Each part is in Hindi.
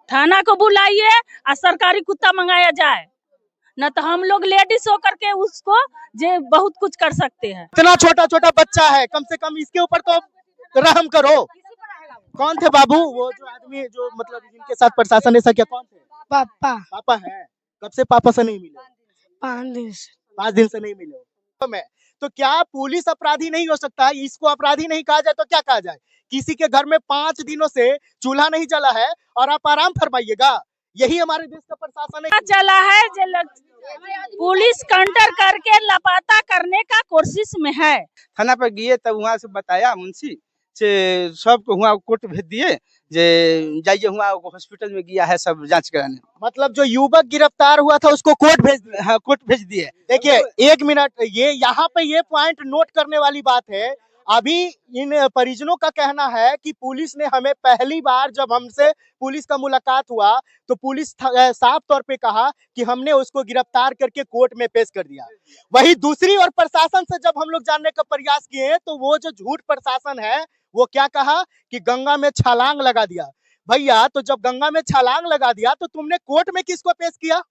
थाना को बुलाइए और सरकारी कुत्ता मंगाया जाए, न तो हम लोग लेडीज होकर के उसको जे बहुत कुछ कर सकते हैं। इतना छोटा छोटा बच्चा है, कम से कम इसके ऊपर तो रहम करो। कौन थे बाबू वो जो आदमी जो मतलब जिनके साथ प्रशासन ऐसा किया, कौन थे? पापा पापा है। कब से पापा से नहीं मिले? 5 दिन से 5 दिन से नहीं मिले हो। तो क्या पुलिस अपराधी नहीं हो सकता है? इसको अपराधी नहीं कहा जाए तो क्या कहा जाए? किसी के घर में 5 दिनों से चूल्हा नहीं जला है और आप आराम फरमाइएगा? यही हमारे देश का प्रशासन है। चला है पुलिस काउंटर करके लापता करने का कोशिश में है। थाना पर गए तब वहाँ से बताया मुंशी से सबको वहाँ कोर्ट भेज दिए, जे जाइए वहाँ हॉस्पिटल में गया है सब जांच कराने। मतलब जो युवक गिरफ्तार हुआ था उसको कोर्ट भेज दिया? हाँ, कोर्ट भेज दिए। देखिए 1 मिनट, ये यहाँ पे ये पॉइंट नोट करने वाली बात है। अभी इन परिजनों का कहना है कि पुलिस ने हमें पहली बार जब हमसे पुलिस का मुलाकात हुआ तो पुलिस साफ तौर पे कहा कि हमने उसको गिरफ्तार करके कोर्ट में पेश कर दिया। वही दूसरी ओर प्रशासन से जब हम लोग जानने का प्रयास किए तो वो जो झूठ प्रशासन है वो क्या कहा कि गंगा में छलांग लगा दिया। भैया तो जब गंगा में छलांग लगा दिया तो तुमने कोर्ट में किसको पेश किया?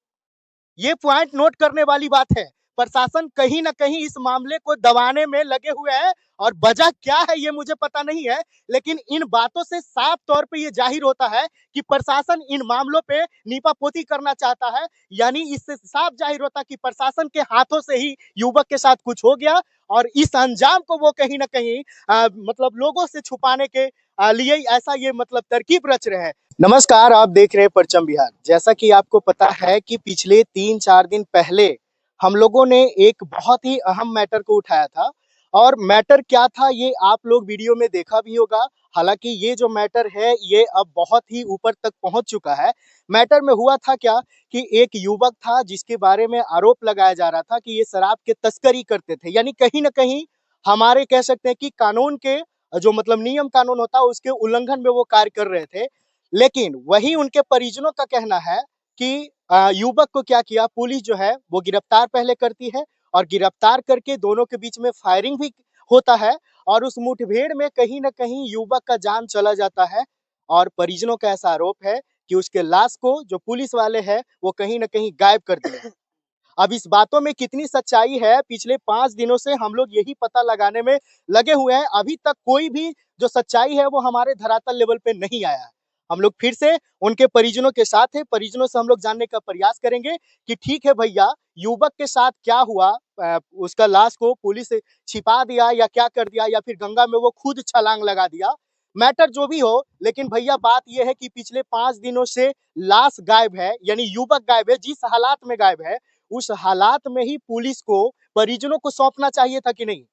ये पॉइंट नोट करने वाली बात है। प्रशासन कहीं ना कहीं इस मामले को दबाने में लगे हुए हैं और वजह क्या है ये मुझे पता नहीं है, लेकिन इन बातों से साफ तौर पे ये जाहिर होता है कि प्रशासन इन मामलों पे नीपापोती करना चाहता है। यानी इससे साफ जाहिर होता है कि प्रशासन के हाथों से ही युवक के साथ कुछ हो गया और इस अंजाम को वो कहीं ना कहीं मतलब लोगों से छुपाने के लिए ऐसा ये मतलब तरकीब रच रहे हैं। नमस्कार, आप देख रहे हैं परचम बिहार। जैसा कि आपको पता है कि पिछले 3-4 दिन पहले हम लोगों ने एक बहुत ही अहम मैटर को उठाया था और मैटर क्या था ये आप लोग वीडियो में देखा भी होगा। हालांकि ये जो मैटर है ये अब बहुत ही ऊपर तक पहुंच चुका है। मैटर में हुआ था क्या कि एक युवक था जिसके बारे में आरोप लगाया जा रहा था कि ये शराब के तस्करी करते थे, यानी कहीं ना कहीं हमारे कह सकते हैं कि कानून के जो मतलब नियम कानून होता है उसके उल्लंघन में वो कार्य कर रहे थे। लेकिन वही उनके परिजनों का कहना है कि युवक को क्या किया, पुलिस जो है वो गिरफ्तार पहले करती है और गिरफ्तार करके दोनों के बीच में फायरिंग भी होता है और उस मुठभेड़ में कहीं ना कहीं युवक का जान चला जाता है। और परिजनों का ऐसा आरोप है कि उसके लाश को जो पुलिस वाले हैं वो कहीं ना कहीं गायब कर दिए। अब इस बातों में कितनी सच्चाई है, पिछले 5 दिनों से हम लोग यही पता लगाने में लगे हुए हैं। अभी तक कोई भी जो सच्चाई है वो हमारे धरातल लेवल पे नहीं आया है। हम लोग फिर से उनके परिजनों के साथ हैं, परिजनों से हम लोग जानने का प्रयास करेंगे कि ठीक है भैया, युवक के साथ क्या हुआ, उसका लाश को पुलिस छिपा दिया या क्या कर दिया या फिर गंगा में वो खुद छलांग लगा दिया, मैटर जो भी हो। लेकिन भैया बात यह है कि पिछले 5 दिनों से लाश गायब है, यानी युवक गायब है। जिस हालात में गायब है उस हालात में ही पुलिस को परिजनों को सौंपना चाहिए था कि नहीं?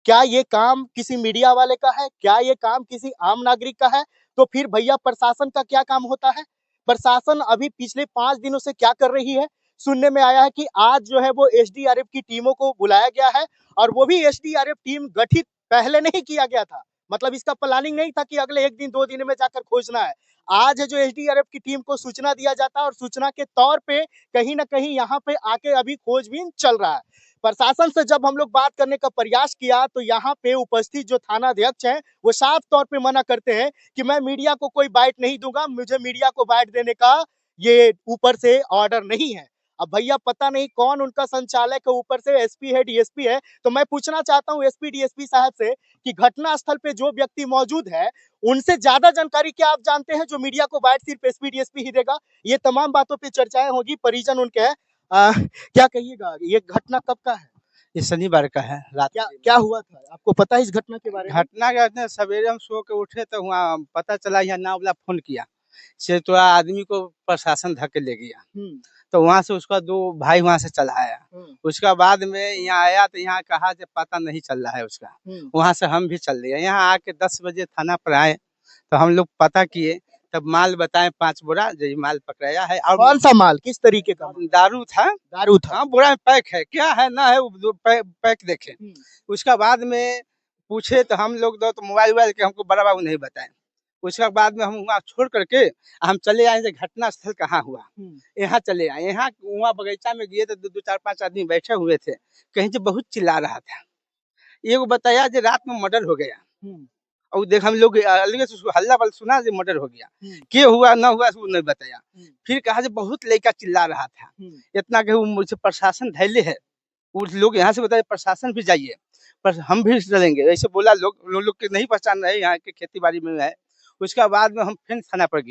क्या ये काम किसी मीडिया वाले का है? क्या ये काम किसी आम नागरिक का है? तो फिर भैया प्रशासन का क्या काम होता है? प्रशासन अभी पिछले 5 दिनों से क्या कर रही है? सुनने में आया है कि आज जो है वो एसडीआरएफ की टीमों को बुलाया गया है और वो भी एसडीआरएफ टीम गठित पहले नहीं किया गया था। मतलब इसका प्लानिंग नहीं था कि अगले 1 दिन 2 दिन में जाकर खोजना है। आज जो एसडीआरएफ की टीम को सूचना दिया जाता है और सूचना के तौर पे कहीं ना कहीं यहाँ पे आके अभी खोजबीन चल रहा है। प्रशासन से जब हम लोग बात करने का प्रयास किया तो यहाँ पे उपस्थित जो थाना अध्यक्ष हैं वो साफ तौर पे मना करते हैं कि मैं मीडिया को कोई बाइट नहीं दूंगा, मुझे मीडिया को बाइट देने का ये ऊपर से ऑर्डर नहीं है। अब भैया पता नहीं कौन उनका संचालक है, ऊपर से एसपी है डीएसपी है। तो मैं पूछना चाहता हूँ एसपी डीएसपी साहब से कि घटना स्थल पे जो व्यक्ति मौजूद है उनसे ज्यादा जानकारी क्या आप जानते हैं जो मीडिया को बाइट सिर्फ एसपी डीएसपी ही देगा? ये तमाम बातों पे चर्चाएं होगी, परिजन उनके हैं। क्या कहिएगा, ये घटना कब का है? ये शनिवार का है रात। क्या क्या हुआ था, आपको पता है इस घटना के बारे में? घटना के सवेरे हम सो के उठे तो वहाँ पता चला, यहाँ नाव वाला फोन किया से तो आदमी को प्रशासन धक्के ले गया। तो वहाँ से उसका 2 भाई वहाँ से चला आया। उसका बाद में यहाँ आया तो यहाँ कहा कि पता नहीं चल रहा है उसका। वहाँ से हम भी चल दिए, यहाँ आके 10 बजे थाना पर आए तो हम लोग पता किए, तब माल बताए 5 बोरा जो माल पकड़ाया है। और कौन सा माल, किस तरीके का? दारू था। दारू था। हाँ, बोरा में पैक है, क्या है ना है वो पैक देखे। उसका बाद में पूछे तो हम लोग तो मोबाइल के हमको बड़ा बाबू नहीं बताए। उसके बाद में हम वहाँ छोड़ करके हम चले आए घटना स्थल कहाँ हुआ, यहाँ चले आए। यहाँ वहाँ बगीचा में गए तो 2 4 5 आदमी बैठे हुए थे, कहीं से बहुत चिल्ला रहा था। एक बताया जो रात में मर्डर हो गया और देख हम लोग अलग से हल्ला बल सुना जो मर्डर हो गया, के हुआ ना हुआ वो नहीं बताया। फिर कहा जो बहुत लड़का चिल्ला रहा था, इतना कि वो मुझसे प्रशासन धैले है, वो लोग यहाँ से बताए प्रशासन भी जाइए, पर हम भी चलेंगे ऐसे बोला। लोग के नहीं पहचान रहे यहाँ के खेती बाड़ी में है। उसके बाद में हम फिर थाना पर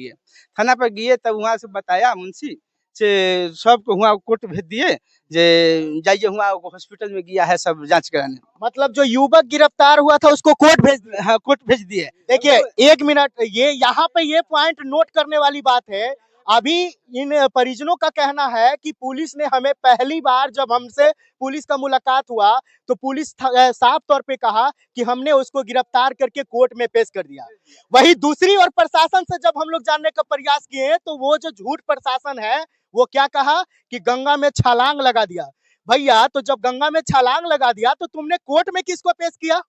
गए, तब वहाँ से बताया मुंशी से सबको वहाँ कोर्ट भेज दिए, जे जाइए वहाँ हॉस्पिटल में गया है सब जांच कराने। मतलब जो युवक गिरफ्तार हुआ था उसको कोर्ट भेज दिया? हाँ, कोर्ट भेज दिए। देखिए 1 मिनट, ये यहाँ पे ये पॉइंट नोट करने वाली बात है। अभी इन परिजनों का कहना है कि पुलिस ने हमें पहली बार जब हमसे पुलिस का मुलाकात हुआ तो पुलिस साफ तौर पे कहा कि हमने उसको गिरफ्तार करके कोर्ट में पेश कर दिया। वही दूसरी ओर प्रशासन से जब हम लोग जानने का प्रयास किए तो वो जो झूठ प्रशासन है वो क्या कहा कि गंगा में छलांग लगा दिया। भैया तो जब गंगा में छलांग लगा दिया तो तुमने कोर्ट में किसको पेश किया?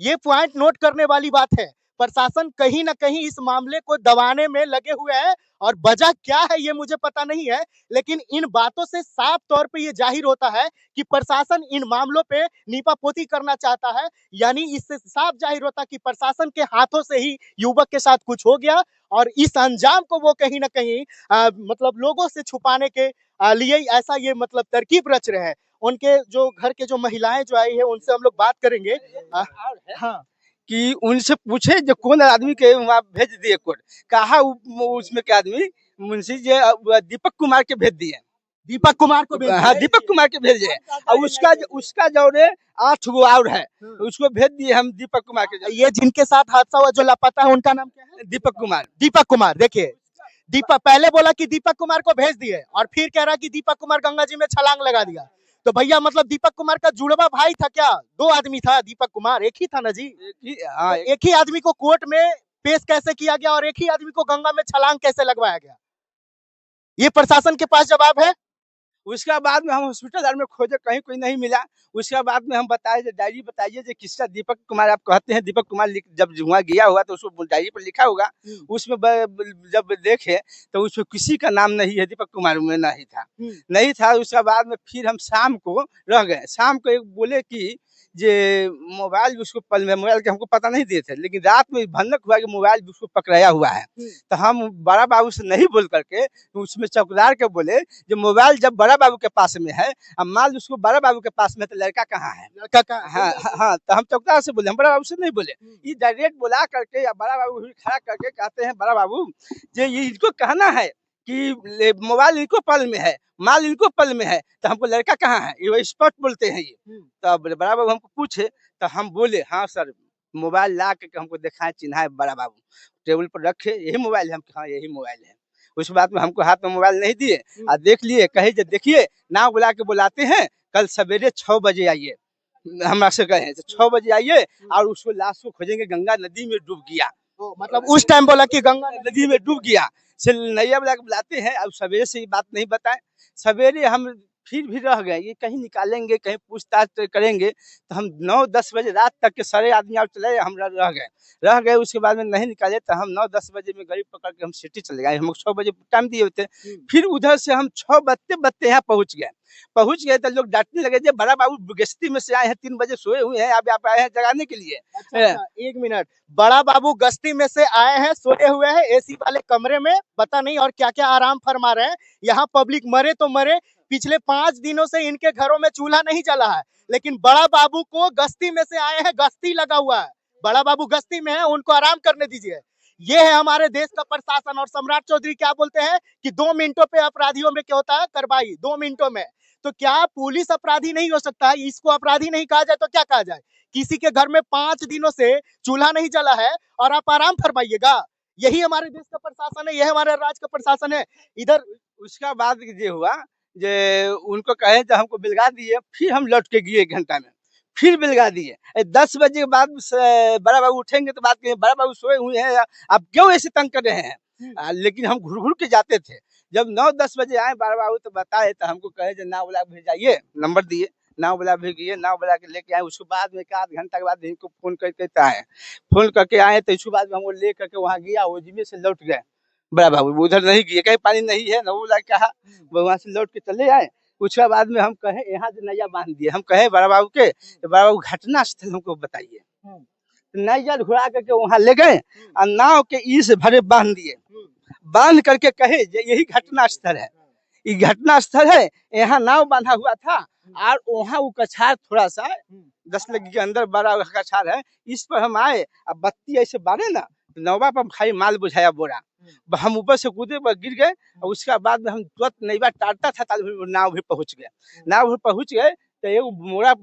ये पॉइंट नोट करने वाली बात है। प्रशासन कहीं ना कहीं इस मामले को दबाने में लगे हुए हैं और वजह क्या है ये मुझे पता नहीं है, लेकिन इन बातों से साफ तौर पे ये जाहिर होता है कि प्रशासन इन मामलों पे नीपापोती करना चाहता है। यानी इससे साफ जाहिर होता है कि प्रशासन के हाथों से ही युवक के साथ कुछ हो गया और इस अंजाम को वो कहीं ना कहीं मतलब लोगों से छुपाने के लिए ऐसा ये मतलब तरकीब रच रहे हैं। उनके जो घर के जो महिलाएं जो आई है उनसे हम लोग बात करेंगे। हाँ, कि उनसे पूछे जो कौन आदमी के वहाँ भेज दिए कोर्ट, कहा उसमें के आदमी मुंशी जी दीपक कुमार के भेज दिए। दीपक कुमार को भेज दिया? हाँ, दीपक कुमार के भेजे और उसका जोड़े 8 गो और है, उसको भेज दिए हम दीपक कुमार के। ये जिनके साथ हादसा हुआ जो लापता है उनका नाम क्या है? दीपक कुमार। दीपक कुमार। देखिए दीपक पहले बोला कि दीपक कुमार को भेज दिए और फिर कह रहा कि दीपक कुमार गंगा जी में छलांग लगा दिया। तो भैया मतलब दीपक कुमार का जुड़वा भाई था क्या? 2 आदमी था दीपक कुमार? एक ही था ना जी? हाँ, तो एक ही आदमी को कोर्ट में पेश कैसे किया गया और एक ही आदमी को गंगा में छलांग कैसे लगवाया गया? ये प्रशासन के पास जवाब है? उसके बाद में हम हॉस्पिटल में खोजे, कहीं कोई नहीं मिला। उसके बाद में हम बताए डायरी बताइए जो किसका दीपक कुमार आप कहते हैं। दीपक कुमार जब वहाँ गया हुआ तो उसको डायरी पर लिखा होगा, उसमें जब देखे तो उसमें किसी का नाम नहीं है, दीपक कुमार में नहीं था। उसके बाद में फिर हम शाम को रह गए। शाम को एक बोले कि जे मोबाइल उसको मोबाइल के हमको पता नहीं दिए थे, लेकिन रात में भनक हुआ कि मोबाइल उसको पकड़ाया हुआ है। तो हम बड़ा बाबू से नहीं बोल करके उसमें चौकीदार के बोले जो मोबाइल जब बड़ा बाबू के पास में है, अब माल उसको बड़ा बाबू के पास में, तो लड़का कहाँ है? लड़का कहाँ? हाँ, तो हम चौकीदार से बोले, हम बड़ा बाबू से नहीं बोले। ये डायरेक्ट बुला करके या बड़ा बाबू खड़ा करके कहते हैं बड़ा बाबू जो ये इनको कहना है कि मोबाइल इनको पल में है, माल इनको पल में है, तो हमको लड़का कहाँ है? ये स्पष्ट बोलते हैं ये। तो बड़ा बाबू हमको पूछे तो हम बोले हाँ सर, मोबाइल ला के हमको दिखाए चिन्हाए बड़ा बाबू, टेबल पर रखे, यही मोबाइल है। हम हाँ यही मोबाइल है। उस बात में हमको हाथ में मोबाइल नहीं दिए और देख लिए, कहे जो देखिए नाव बुला के बुलाते हैं, कल सवेरे 6 बजे आइए। हमरा से कहे 6 बजे आइए और उसको लाश को खोजेंगे, गंगा नदी में डूब गया। मतलब उस टाइम बोला कि गंगा नदी में डूब गया। से नैया बुला के बुलाते हैं। अब सवेरे से ये बात नहीं बताए, सवेरे हम फिर भी रह गए, ये कहीं निकालेंगे, कहीं पूछताछ करेंगे। तो हम 9-10 बजे रात तक के सारे आदमी आप चले, हम रह गए। उसके बाद में नहीं निकाले तो हम 9-10 बजे में गाड़ी पकड़ के हम सिटी चले गए। हम 6 बजे टाइम दिए होते, फिर उधर से हम 6 बजते यहाँ पहुँच गए तो लोग डांटने लगे जे बड़ा बाबू गश्ती में से आए हैं, 3 बजे सोए हुए हैं, अब आप आए हैं जगाने के लिए। अच्छा, 1 मिनट, बड़ा बाबू गश्ती में से आए हैं, सोए हुए हैं एसी वाले कमरे में, पता नहीं और क्या क्या आराम फरमा रहे हैं। यहाँ पब्लिक मरे तो मरे, पिछले 5 दिनों से इनके घरों में चूल्हा नहीं जला है, लेकिन बड़ा बाबू को गश्ती में से आए हैं, गश्ती लगा हुआ है। बड़ा बाबू गश्ती में है, उनको आराम करने दीजिए। ये है हमारे देश का प्रशासन। और सम्राट चौधरी क्या बोलते हैं कि 2 मिनटों पे अपराधियों में क्या होता है? कार्रवाई 2 मिनटों में। तो क्या पुलिस अपराधी नहीं हो सकता है? इसको अपराधी नहीं कहा जाए तो क्या कहा जाए? किसी के घर में 5 दिनों से चूल्हा नहीं जला है और आप आराम फरमाइएगा? यही हमारे देश का प्रशासन है, यही हमारे राज्य का प्रशासन है। इधर उसका बाद ये हुआ जे उनको कहे तो हमको बिलगा दिए, फिर हम लौट के गए 1 घंटा में, फिर बिलगा दिए। 10 बजे के बाद बड़ा बाबू उठेंगे तो बात करेंगे, बड़ा बाबू सोए हुए हैं, आप क्यों ऐसे तंग कर रहे हैं? लेकिन हम घुर के जाते थे। जब 9-10 बजे आए बड़ा बाबू तो बताए, तो हमको कहे जो नाव वाला भेजाइए, नंबर दिए, नाव वाला भेज दिए, नाव वाला के लेके आए। उसके बाद में 1 आध घंटा के बाद इनको फोन करके आए, तो इसके बाद में हम ले करके वहाँ गया, ओजिमे से लौट गए। बड़ा बाबू उधर नहीं गए, कहीं पानी नहीं है, न बोला कहा, वहाँ से लौट के चले आए। उसके बाद में हम कहे यहाँ से नैया बांध दिए। हम कहे बड़ा बाबू के, तो बड़ा बाबू घटना स्थल हमको बताइए। नाइजर घुरा करके वहाँ ले गए और नाव के ई से भरे बांध दिए। बांध करके कहे यही घटना स्थल है, ये घटना स्थल है, यहाँ नाव बांधा हुआ था और वहाँ वो कछार थोड़ा सा 10 लगी के अंदर बड़ा कछार है, इस पर हम आए। अब बत्ती ऐसे बारे ना, नौवा पर खाली माल बुझाया बोरा, हम ऊपर से कूदे पर गिर गए और उसके बाद में हम तुरंत नैवा टाटता था, नाव भी पहुंच गए। नाव भी पहुंच गए तो एक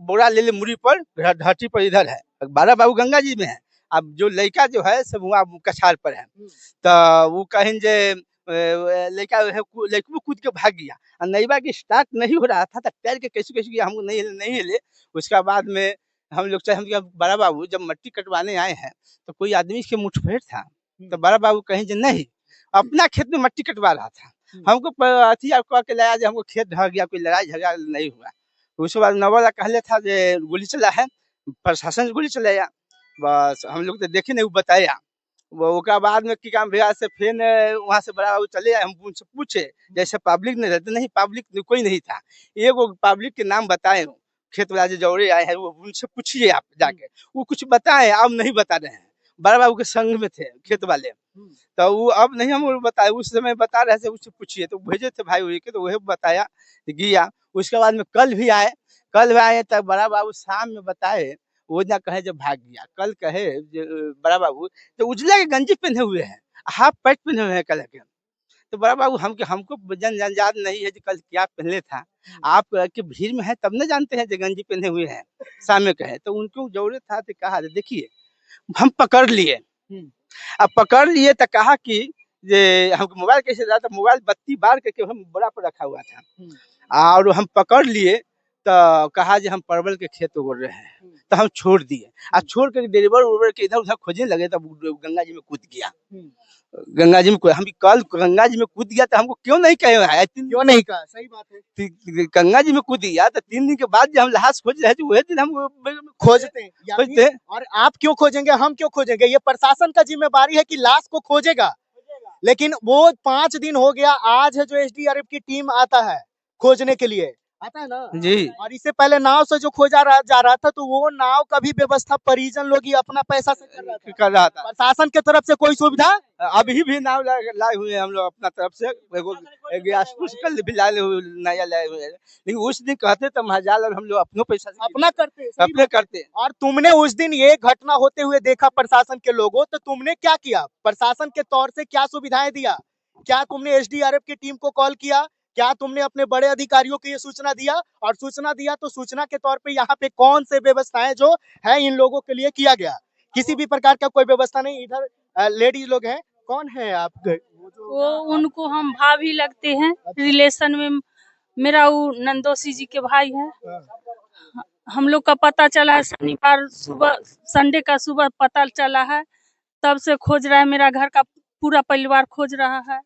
बोरा ले ले मुड़ी पर, घाटी पर इधर है, बारा बाबू गंगा जी में है। अब जो लड़का जो है सब वहाँ कछार पर है, तो वो कहें जे लड़का कूद के भाग गया और नैवा की स्टार्ट नहीं हो रहा था, तो पैर के कैसे कैसे गया हमको नहीं हिले। उसके बाद में हम लोग चाहे हम बड़ा बाबू जब मट्टी कटवाने आए हैं तो कोई आदमी के मुठभेड़ था, तो बड़ा बाबू कहें जे नहीं, अपना खेत में मट्टी कटवा रहा था, हमको अथी कह के लाया, हमको खेत ढह गया, कोई लड़ाई झगड़ा नहीं हुआ। उसके बाद नवाला कहले था जे गोली चला है, प्रशासन से गोली चलाया, बस हम लोग तो देखे नहीं, वो बताया। वो का बाद में की काम भैया से फिर वहाँ से बड़ा बाबू चले आए, हम उनसे पूछे जैसे पब्लिक नहीं रहते, नहीं पब्लिक कोई नहीं था, एगो पब्लिक के नाम बताए खेत वाला जो जौरे आए हैं, वो उनसे पूछिए आप जाके, वो कुछ बताए, अब नहीं बता रहे हैं। बड़ा बाबू के संग में थे खेत वाले, तो वो अब नहीं हम बताए, उस समय बता रहे थे, उससे पूछिए, तो भेजे थे भाई वही के, तो वही बताया गया। उसके बाद में कल भी आए तब बड़ा बाबू शाम में बताए, वो ना कहे जब भाग गया, कल कहे बड़ा बाबू तो उजला के गंजी पहने हुए हैं, हाफ पैंट पहने हुए हैं कल के, तो बड़ा बाबू हमको याद नहीं है कि कल क्या पहने था, आप के भीड़ में है तब न जानते हैं जो गंजी पहने हुए हैं, सामने कहे तो उनको जरूरत था, तो कहा देखिए हम पकड़ लिए। अब पकड़ लिए तो कहा कि ये हमको मोबाइल कैसे रहा, तो मोबाइल बत्ती बार करके हम बोरा पर रखा हुआ था, और हम पकड़ लिए तो कहा जी हम परवल के खेत उगड़ रहे हैं, तो हम छोड़ दिए, और छोड़ कर ड्राइवर के इधर उधर खोजने लगे, तब गंगा जी में कूद गया। गंगा जी में हम कल गंगा जी में कूद गया, तो हमको क्यों नहीं कहे, क्यों नहीं कहा, सही बात है। गंगा जी में कूद गया, तो 3 दिन के बाद जब हम लाश खोज रहे थे, वही दिन हम खोजते हैं। और आप क्यों खोजेंगे, हम क्यों खोजेंगे, ये प्रशासन का जिम्मेवारी है कि लाश को खोजेगा, लेकिन वो 5 दिन हो गया, आज है जो एसडीआरएफ की टीम आता है खोजने के लिए, आता है ना जी। और इससे पहले नाव से जो खोजा जा रहा था, तो वो नाव का भी व्यवस्था परिजन लोग ही अपना पैसा से कर रहा था। प्रशासन की तरफ से कोई सुविधा अभी भी नाव लाए हुए हैं हम लोग अपना तरफ से, भी लाए हुए नया लाए हुए हैं, लेकिन उस दिन कहते तो महाजाल और हम लोग अपनों पैसा अपना करते। और तुमने उस दिन ये घटना होते हुए देखा प्रशासन के लोगों, तो तुमने क्या किया, प्रशासन के तौर से क्या सुविधाएं दिया, क्या तुमने एसडीआरएफ की टीम को कॉल किया, क्या तुमने अपने बड़े अधिकारियों को ये सूचना दिया, और सूचना दिया तो सूचना के तौर पे यहाँ पे कौन से व्यवस्थाएं जो है इन लोगों के लिए किया गया, किसी भी प्रकार का कोई व्यवस्था नहीं। इधर लेडीज लोग हैं, कौन है आप? वो उनको हम भाभी लगते हैं, रिलेशन में मेरा वो नंदोसी जी के भाई है। हम लोग का पता चला है शनिवार सुबह, संडे का सुबह पता चला है, तब से खोज रहा है, मेरा घर का पूरा परिवार खोज रहा है,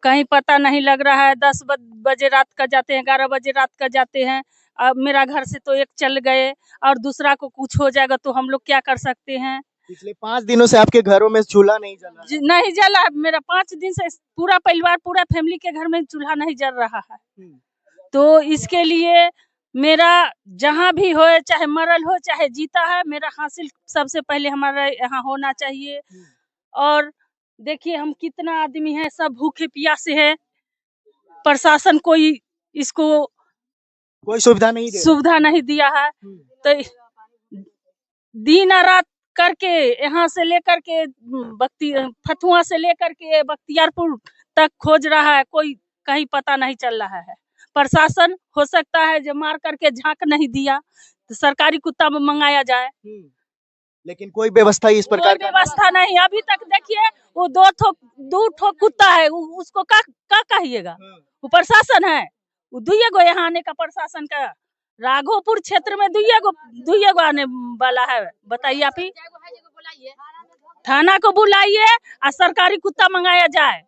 कहीं पता नहीं लग रहा है। 10 बजे रात का जाते हैं, 11 बजे रात का जाते हैं। अब मेरा घर से तो एक चल गए और दूसरा को कुछ हो जाएगा तो हम लोग क्या कर सकते हैं। पिछले 5 दिनों से आपके घरों में चूल्हा नहीं जला? नहीं जला, मेरा 5 दिन से पूरा परिवार, पूरा फैमिली के घर में चूल्हा नहीं जल रहा है। तो इसके लिए मेरा जहाँ भी हो, चाहे मरल हो चाहे जीता है, मेरा हासिल सबसे पहले हमारा यहाँ होना चाहिए। और देखिए हम कितना आदमी है, सब भूखे प्यासे है, प्रशासन कोई इसको कोई सुविधा नहीं दिया है। तो दिन रात करके यहाँ से लेकर के फतुआ से लेकर के बख्तियारपुर तक खोज रहा है, कोई कहीं पता नहीं चल रहा है। प्रशासन हो सकता है जो मार करके झांक नहीं दिया, तो सरकारी कुत्ता में मंगाया जाए, लेकिन कोई व्यवस्था इस प्रकार की व्यवस्था नहीं अभी तक। देखिए वो 2 ठो कुत्ता है, उसको क्या कहिएगा, वो प्रशासन है, वो 2 गो यहाँ आने का प्रशासन का, राघोपुर क्षेत्र में 2 गो आने वाला है। बताइए आप ही, थाना को बुलाइए और सरकारी कुत्ता मंगाया जाए,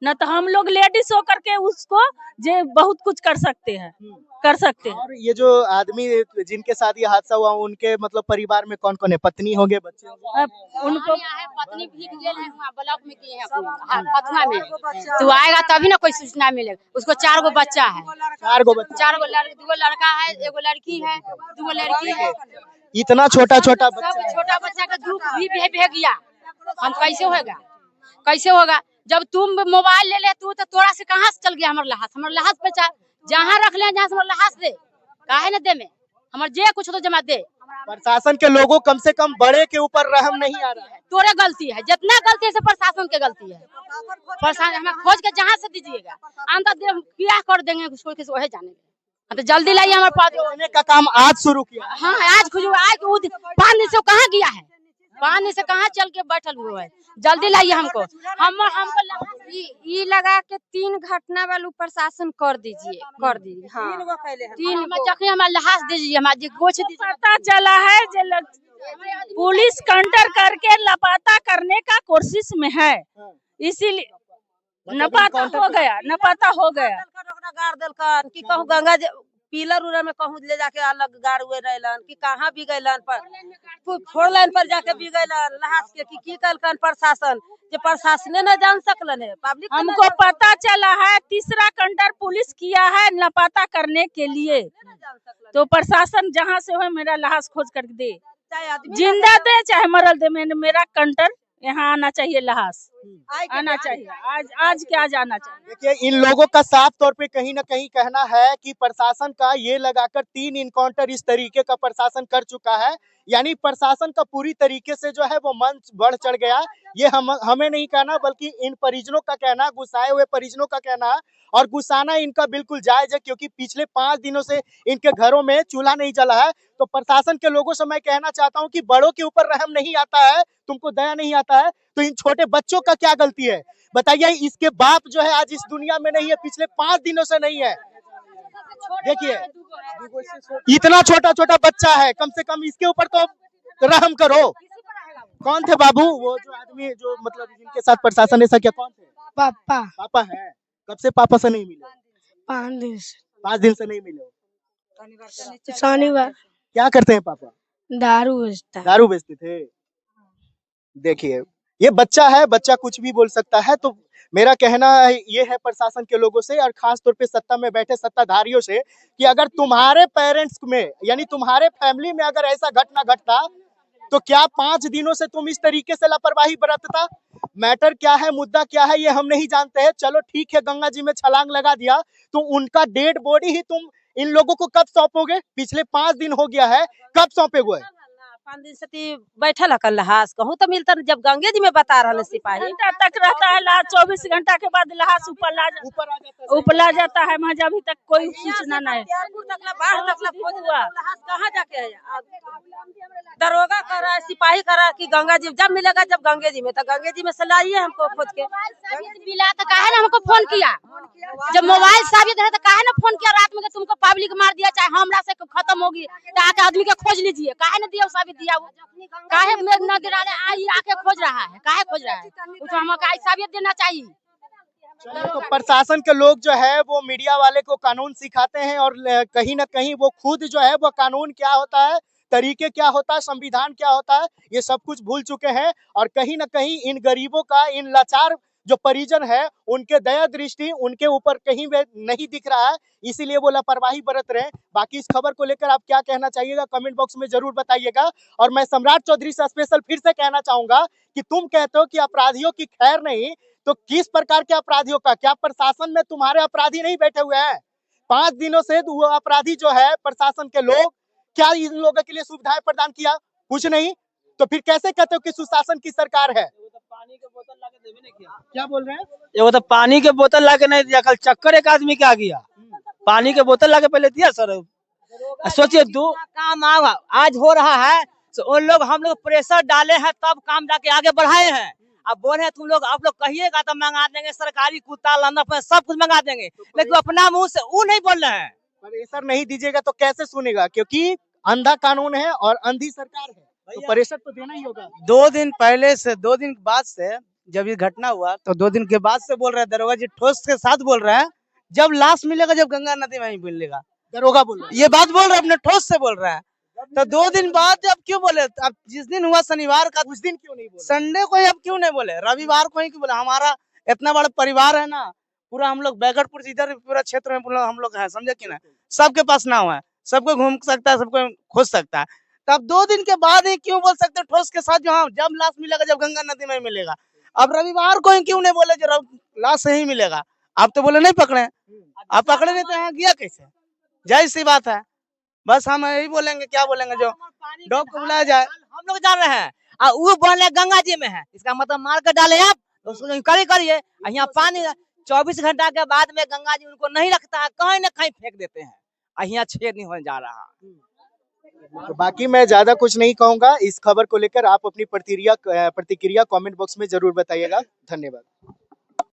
न तो हम लोग लेडीज हो करके उसको जे बहुत कुछ कर सकते हैं। और ये जो आदमी जिनके साथ ये हादसा हुआ, उनके मतलब परिवार में कौन कौन है, पत्नी होंगे, बच्चे होंगे? उनको पत्नी भी गेल है वहाँ ब्लॉक में किए हैं फतुआ में, तो आएगा तभी ना कोई सूचना मिलेगा। उसको 4 गो बच्चा है, 4 गो बच्चा, 2 लड़का है, 1 लड़की है, 2 लड़की है। इतना छोटा छोटा सब बच्चा है। छोटा बच्चा का दुख भी भेग गया। हम कैसे होगा, कैसे होगा? जब तुम मोबाइल ले ले तू तो तोरा से कहाँ से चल गया हमारे लहास पे जहाँ रख ले, जहाँ से हमारे लहास दे, काहे न दे में हमारे जे कुछ तो जमा दे। प्रशासन के लोगों कम से कम बड़े के ऊपर रहम नहीं आ रहा है। तोरे गलती है, जितना गलती है से प्रशासन के गलती है। प्रशासन हमें खोज के जहाँ से दीजिएगा, अंदर क्या कर देंगे उसको वही जाने। तो जल्दी लाइए हमारे पास। खोजने का काम आज शुरू किया। हाँ आज खुजू आज पानी से कहाँ गया है, पानी से कहाँ चल के बैठल हुआ है। जल्दी लाइए हमको ई लगा के 3 घटना वालू प्रशासन कर दीजिए हाँ 3 चखिए हमारे लहास दीजिए, हमारे गोछ दीजिए। पता चला है पुलिस काउंटर करके लापता करने का कोशिश में है, इसीलिए नपाता हो गया, नपाता हो गया। गाड़ देलकन कि कहूँ गंगा पिलर उलर में कहूँ ले जाके अलग गाड़ हुए रहलन कि कहाँ भी गैलन पर 4 लाइन पर जाके भी गैलन लहास के की कलकन प्रशासन जे प्रशासने न जान सकलन है। पब्लिक हमको पता चला है तीसरा काउंटर पुलिस किया है लापता करने के लिए, तो प्रशासन जहाँ से हो मेरा लाश खोज कर दे, जिंदा दे चाहे मरल दे, मेरा काउंटर यहाँ आना चाहिए, लाश आना चाहिए, आज के आज आना चाहिए। देखिए इन लोगों का साफ तौर पे कहीं ना कहीं कहना है कि प्रशासन का ये लगाकर 3 इनकाउंटर इस तरीके का प्रशासन कर चुका है, यानी प्रशासन का पूरी तरीके से जो है वो मन बढ़ चढ़ गया। ये हमें नहीं कहना बल्कि इन परिजनों का कहना, गुस्साए हुए परिजनों का कहना, और गुस्साना इनका बिल्कुल जायज है क्योंकि पिछले 5 दिनों से इनके घरों में चूल्हा नहीं जला है। तो प्रशासन के लोगों से मैं कहना चाहता हूं कि बड़ों के ऊपर रहम नहीं आता है, तुमको दया नहीं आता है, तो इन छोटे बच्चों का क्या गलती है बताइए। इसके बाप जो है आज इस दुनिया में नहीं है, पिछले 5 दिनों से नहीं है। देखिए इतना छोटा छोटा बच्चा है, कम से कम इसके ऊपर तो रहम करो। कौन थे बाबू वो जो आदमी जो मतलब जिनके साथ प्रशासन ऐसा क्या, कौन थे? पापा पापा है। कब से पापा से नहीं मिले? 5 दिन से 5 दिन से नहीं मिले। शनिवार क्या करते हैं पापा? दारू बेचता है। दारू बेचते थे। देखिए ये बच्चा है, बच्चा कुछ भी बोल सकता है। तो मेरा कहना ये है प्रशासन के लोगों से और खास तौर पे सत्ता में बैठे सत्ताधारियों से कि अगर तुम्हारे पेरेंट्स में यानी तुम्हारे फैमिली में अगर ऐसा घटना घटता तो क्या 5 दिनों से तुम इस तरीके से लापरवाही बरतता? मैटर क्या है, मुद्दा क्या है, ये हम नहीं जानते हैं। चलो ठीक है, गंगा जी में छलांग लगा दिया तो उनका डेड बॉडी ही तुम इन लोगों को कब सौंपोगे? पिछले 5 दिन हो गया है, कब सौंपेगे? 5 दिन से बैठल है लहास कहूँ तो मिलता जब गंगे जी में बता रहा सिपाही घंटा तक रहता है लाश, 24 घंटा के बाद लाश ऊपर ला जाता है, वहाँ अभी तक कोई सूचना नहीं। कहाँ जाके है? दरोगा कर रहा है, सिपाही कर रहा है कि गंगा जी जब मिलेगा जब गंगे जी में, तो गंगे जी में से लाइए हमको खोज के। मिला तो काहे ना हमको फोन किया, जब मोबाइल साबित है तो काहे ना फोन किया रात में कि तुमको पब्लिक मार दिया चाहे हमरा से खत्म होगी तो आके आदमी के खोज लीजिए, काहे ना दिया साबित दिया वो, काहे न दिला आके खोज रहा है, काहे खोज रहा है, उसको हमको साबित देना चाहिए। तो प्रशासन के लोग जो है वो मीडिया वाले को कानून सिखाते हैं और कहीं ना कहीं वो खुद जो है वो कानून क्या होता है, तरीके क्या होता है, संविधान क्या होता है, ये सब कुछ भूल चुके हैं। और कहीं ना कहीं इन गरीबों का, इन लाचार जो परिजन है उनके दया दृष्टि उनके ऊपर कहीं भी नहीं दिख रहा है, इसीलिए वो लापरवाही बरत रहे हैं। बाकी इस खबर को लेकर आप क्या कहना चाहिएगा कमेंट बॉक्स में जरूर बताइएगा। और मैं सम्राट चौधरी से स्पेशल फिर से कहना चाहूंगा कि तुम कहते हो कि अपराधियों की खैर नहीं, तो किस प्रकार के अपराधियों का? क्या प्रशासन में तुम्हारे अपराधी नहीं बैठे हुए हैं? 5 दिनों से वो अपराधी जो है प्रशासन के लोग, क्या इन लोगों के लिए सुविधाएं प्रदान किया? कुछ नहीं। तो फिर कैसे कहते हो कि सुशासन की सरकार है? पानी के बोतल लाके देवे नहीं किया। क्या बोल रहे हैं? वो तो पानी के बोतल लाके नहीं दिया, कल चक्कर एक आदमी के आ गया, पानी के बोतल लाके पहले दिया सर। सोचिए दो काम आज हो रहा है तो उन लोग हम लोग प्रेशर डाले हैं तब काम जाके आगे बढ़ाए हैं। अब बोल रहे तुम लोग आप लोग कहिएगा तो मंगा देंगे, सरकारी कुत्ता लाना सब कुछ मंगा देंगे, लेकिन अपना मुंह से वो नहीं बोल रहे हैं। प्रेशर नहीं दीजिएगा तो कैसे सुनेगा? क्योंकि अंधा कानून है और अंधी सरकार है, तो प्रेशर तो देना ही होगा। 2 दिन पहले से 2 दिन बाद से जब ये घटना हुआ तो 2 दिन के बाद से बोल रहे हैं, दरोगा जी ठोस के साथ बोल रहे हैं जब लाश मिलेगा जब गंगा नदी में ही मिलेगा, दरोगा बोल रहे हैं। ये बात बोल रहे हैं, अपने ठोस से बोल रहे हैं। तो 2 दिन बाद जब क्यों बोले? अब जिस दिन हुआ शनिवार का, उस दिन क्यों नहीं बोले? संडे को ही अब क्यों नहीं बोले? रविवार को ही क्यों बोले? हमारा इतना बड़ा परिवार है ना, पूरा हम लोग बैगटपुर इधर पूरा क्षेत्र में हम लोग है, समझे कि ना? सबके पास नाव है, सबको घूम सकता है, सबको खोज सकता है। तब 2 दिन के बाद ही क्यों बोल सकते ठोस के साथ जो हाँ जब लाश मिलेगा जब गंगा नदी में मिलेगा। अब रविवार को ही क्यों नहीं बोले जो लाश सही मिलेगा। आप तो बोले नहीं पकड़े, आप पकड़े नहीं तो यहाँ गया कैसे। जय सी बात है, बस हम यही बोलेंगे, क्या बोलेंगे, जो डॉग को बुलाया जाए। हम लोग जान रहे हैं वो बोले गंगा जी में है, इसका मतलब मार कर डाले आप उसको इंक्वायरी करिए। यहाँ पानी 24 घंटा के बाद में गंगा जी उनको नहीं रखता है, कहीं न कहीं फेंक देते हैं। यहाँ छेद नहीं होने जा रहा। तो बाकी मैं ज्यादा कुछ नहीं कहूंगा। इस खबर को लेकर आप अपनी प्रतिक्रिया कमेंट बॉक्स में जरूर बताइएगा। धन्यवाद।